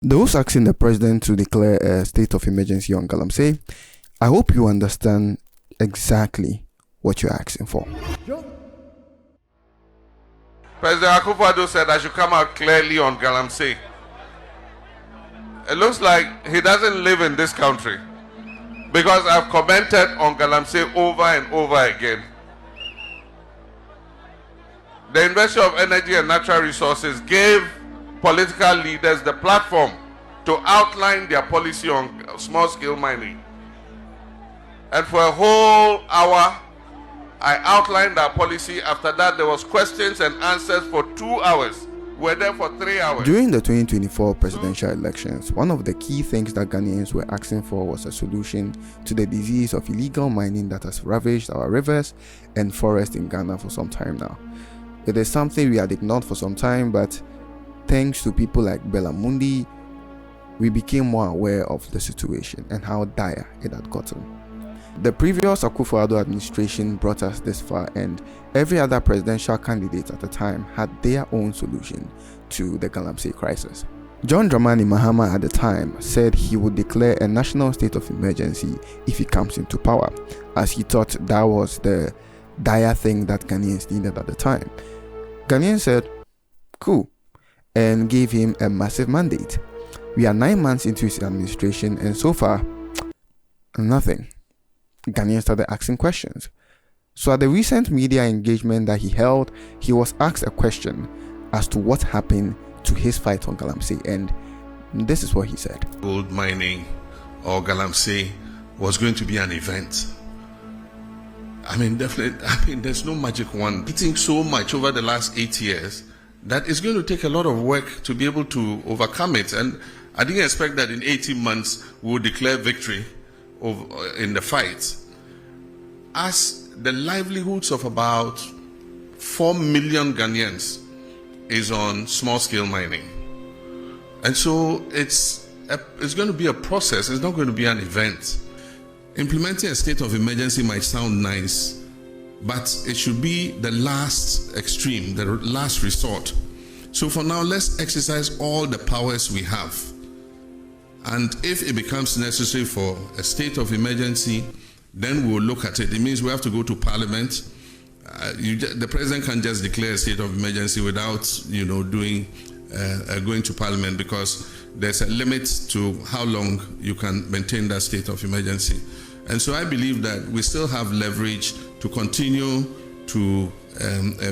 Those asking the president to declare a state of emergency on Galamsey, I hope you understand exactly what you're asking for. President Akuffo Addo said I should come out clearly on Galamsey. It looks like he doesn't live in this country, because I've commented on Galamsey over and over again. The Ministry of Energy and Natural Resources gave political leaders the platform to outline their policy on small-scale mining. And for a whole hour, I outlined our policy. After that, there was questions and answers for 2 hours. We were there for 3 hours. During the 2024 presidential elections, one of the key things that Ghanaians were asking for was a solution to the disease of illegal mining that has ravaged our rivers and forests in Ghana for some time now. It is something we had ignored for some time, but thanks to people like Belamundi, we became more aware of the situation and how dire it had gotten. The previous Akuffo Addo administration brought us this far, and every other presidential candidate at the time had their own solution to the Galamsey crisis. John Dramani Mahama at the time said he would declare a national state of emergency if he comes into power, as he thought that was the dire thing that Ghanaians needed at the time. Ghanaians said, cool, and gave him a massive mandate. We are 9 months into his administration, and so far, nothing. Ghanaians started asking questions. So at the recent media engagement that he held, he was asked a question as to what happened to his fight on Galamsey, and this is what he said. Gold mining or Galamsey was going to be an event. Definitely, there's no magic wand. Eating so much over the last 8 years that it's going to take a lot of work to be able to overcome it. And I didn't expect that in 18 months we would declare victory in the fight. As the livelihoods of about 4 million Ghanaians is on small-scale mining. And so it's going to be a process. It's not going to be an event. Implementing a state of emergency might sound nice, but it should be the last extreme, the last resort. So for now, let's exercise all the powers we have. And if it becomes necessary for a state of emergency, then we'll look at it. It means we have to go to Parliament. The president can't just declare a state of emergency without, going to Parliament, because there's a limit to how long you can maintain that state of emergency. And so I believe that we still have leverage to continue to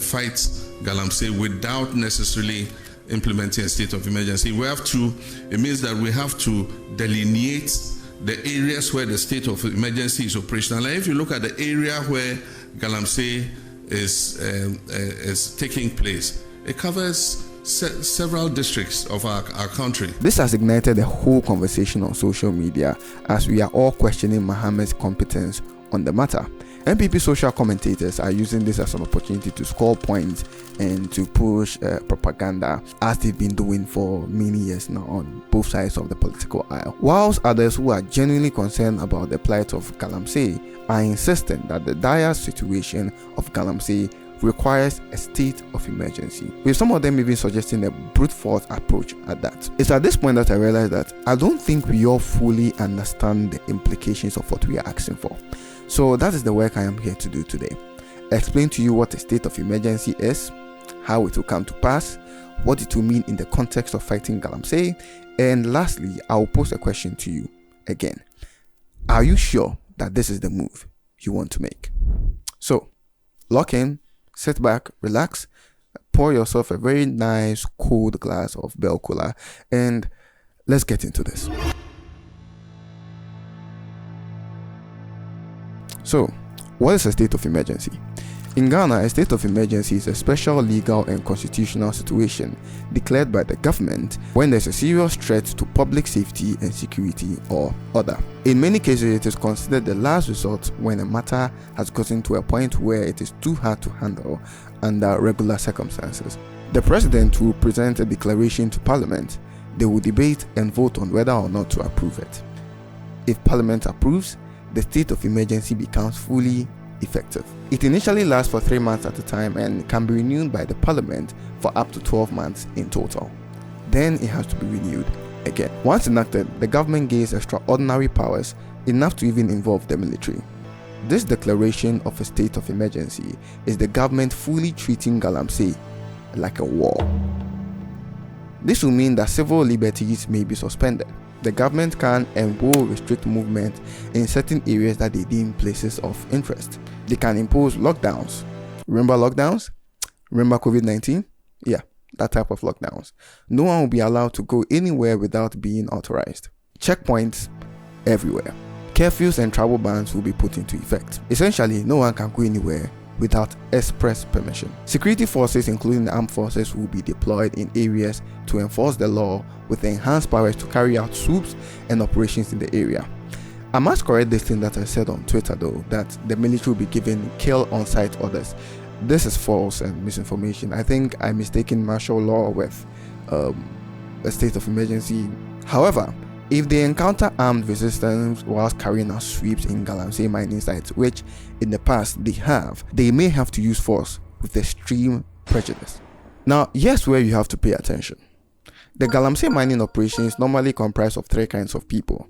fight Galamsey without necessarily implementing a state of emergency. It means that we have to delineate the areas where the state of emergency is operational. And if you look at the area where Galamsey is taking place, it covers several districts of our country. This has ignited a whole conversation on social media, as we are all questioning Mahama's competence on the matter. NPP social commentators are using this as an opportunity to score points and to push propaganda, as they've been doing for many years now on both sides of the political aisle. Whilst others who are genuinely concerned about the plight of Galamsey are insisting that the dire situation of Galamsey requires a state of emergency, with some of them even suggesting a brute force approach at that. It's at this point that I realized that I don't think we all fully understand the implications of what we are asking for. So that is the work I am here to do today. Explain to you what a state of emergency is, how it will come to pass, what it will mean in the context of fighting Galamsey, and lastly, I will pose a question to you again. Are you sure that this is the move you want to make? So, lock in, sit back, relax, pour yourself a very nice cold glass of Bell Cola, and let's get into this. So, what is a state of emergency? In Ghana, a state of emergency is a special legal and constitutional situation declared by the government when there's a serious threat to public safety and security or order. In many cases, it is considered the last resort when a matter has gotten to a point where it is too hard to handle under regular circumstances. The president will present a declaration to Parliament. They will debate and vote on whether or not to approve it. If Parliament approves, the state of emergency becomes fully effective. It initially lasts for 3 months at a time and can be renewed by the Parliament for up to 12 months in total. Then it has to be renewed again. Once enacted, the government gains extraordinary powers, enough to even involve the military. This declaration of a state of emergency is the government fully treating Galamsey like a war. This will mean that civil liberties may be suspended. The government can and will restrict movement in certain areas that they deem places of interest. They can impose lockdowns. Remember lockdowns? Remember COVID-19? Yeah, that type of lockdowns. No one will be allowed to go anywhere without being authorized. Checkpoints everywhere. Curfews and travel bans will be put into effect. Essentially, no one can go anywhere without express permission. Security forces, including the armed forces, will be deployed in areas to enforce the law with enhanced powers to carry out swoops and operations in the area. I must correct this thing that I said on Twitter though, that the military will be given kill on-site orders. This is false and misinformation. I think I mistaken martial law with a state of emergency. However, if they encounter armed resistance whilst carrying out sweeps in Galamsey mining sites, which in the past they may have to use force with extreme prejudice. Now, here's where you have to pay attention. The Galamsey mining operations normally comprise of three kinds of people.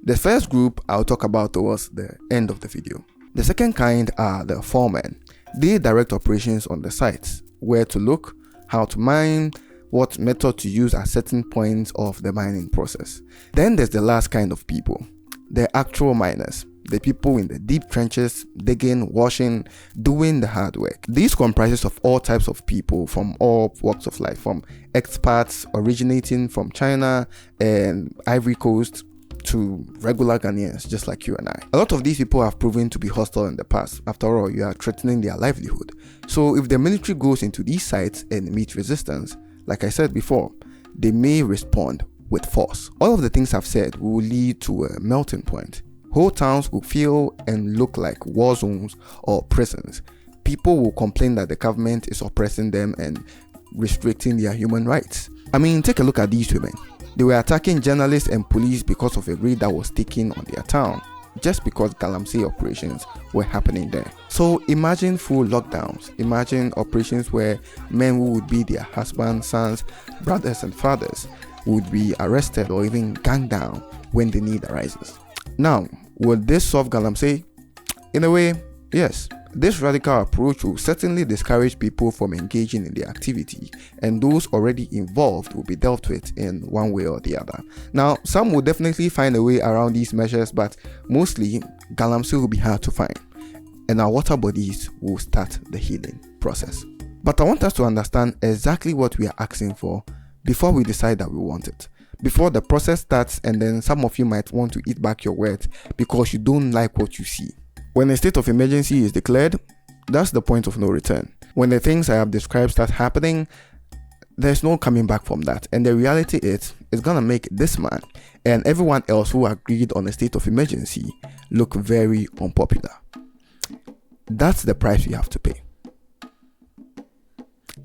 The first group I'll talk about towards the end of the video. The second kind are the foremen. They direct operations on the sites, where to look, how to mine, what method to use at certain points of the mining process. Then there's the last kind of people, the actual miners, the people in the deep trenches, digging, washing, doing the hard work. These comprises of all types of people from all walks of life, from expats originating from China and Ivory Coast to regular Ghanaians just like you and I. A lot of these people have proven to be hostile in the past. After all, you are threatening their livelihood. So if the military goes into these sites and meets resistance, like I said before, they may respond with force. All of the things I've said will lead to a melting point. Whole towns will feel and look like war zones or prisons. People will complain that the government is oppressing them and restricting their human rights. I mean, take a look at these women. They were attacking journalists and police because of a raid that was taken on their town, just because Galamsey operations were happening there. So imagine full lockdowns. Imagine operations where men who would be their husbands, sons, brothers and fathers would be arrested or even gunned down when the need arises. Now, would this solve Galamsey? In a way, yes. This radical approach will certainly discourage people from engaging in the activity, and those already involved will be dealt with in one way or the other. Now, some will definitely find a way around these measures, but mostly Galamsey will be hard to find, and our water bodies will start the healing process. But I want us to understand exactly what we are asking for before we decide that we want it. Before the process starts, and then some of you might want to eat back your words because you don't like what you see. When a state of emergency is declared, that's the point of no return. When the things I have described start happening, there's no coming back from that. And the reality is, it's gonna make this man and everyone else who agreed on a state of emergency look very unpopular. That's the price we have to pay.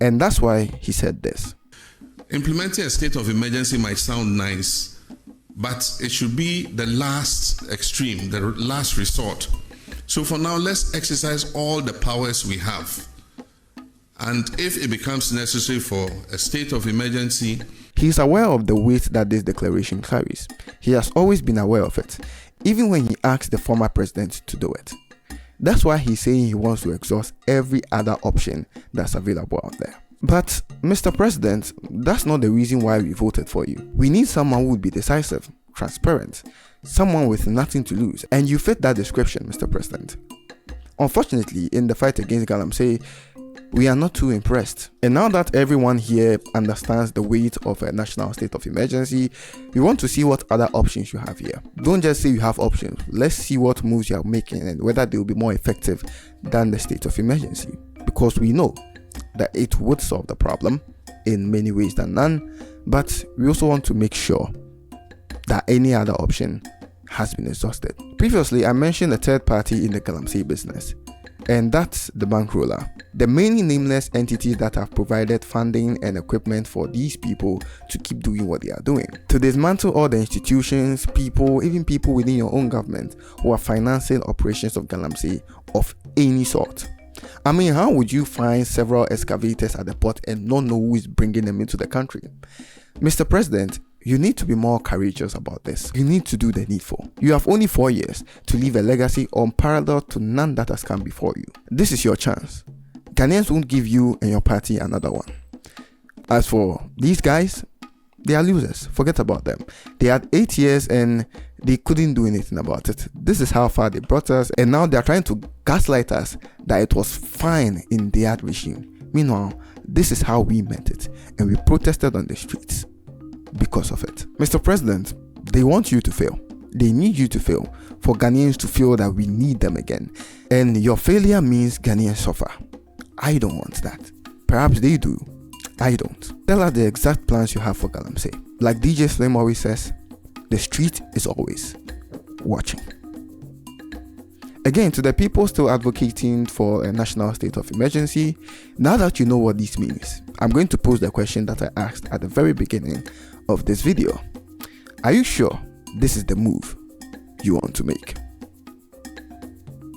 And that's why he said this. Implementing a state of emergency might sound nice, but it should be the last extreme, the last resort. So for now, let's exercise all the powers we have. And if it becomes necessary for a state of emergency, he is aware of the weight that this declaration carries. He has always been aware of it, even when he asked the former president to do it. That's why he's saying he wants to exhaust every other option that's available out there. But, Mr. President, that's not the reason why we voted for you. We need someone who would be decisive, transparent, someone with nothing to lose, and you fit that description, Mr. President. Unfortunately, in the fight against Galamsey, we are not too impressed. And now that everyone here understands the weight of a national state of emergency, we want to see what other options you have here. Don't just say you have options. Let's see what moves you are making and whether they will be more effective than the state of emergency. Because we know that it would solve the problem in many ways than none, but we also want to make sure that any other option has been exhausted. Previously, I mentioned a third party in the Galamsey business, and that's the bankroller. The many nameless entities that have provided funding and equipment for these people to keep doing what they are doing. To dismantle all the institutions, people, even people within your own government who are financing operations of Galamsey of any sort. I mean, how would you find several excavators at the port and not know who is bringing them into the country? Mr. President, you need to be more courageous about this. You need to do the needful. You have only 4 years to leave a legacy unparalleled to none that has come before you. This is your chance. Ghanaians won't give you and your party another one. As for these guys, they are losers. Forget about them. They had 8 years and they couldn't do anything about it. This is how far they brought us, and now they are trying to gaslight us that it was fine in their regime. Meanwhile, this is how we meant it, and we protested on the streets because of it. Mr. President, they want you to fail. They need you to fail for Ghanaians to feel that we need them again. And your failure means Ghanaians suffer. I don't want that. Perhaps they do. I don't. Tell us the exact plans you have for Galamsey. Like DJ Slim always says, the street is always watching. Again, to the people still advocating for a national state of emergency, now that you know what this means, I'm going to pose the question that I asked at the very beginning of this video. Are you sure this is the move you want to make?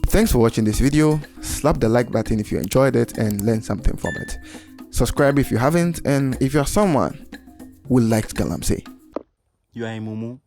Thanks for watching this video. Slap the like button if you enjoyed it and learned something from it. Subscribe if you haven't, and if you're someone who likes Galamsey. You are a mumu.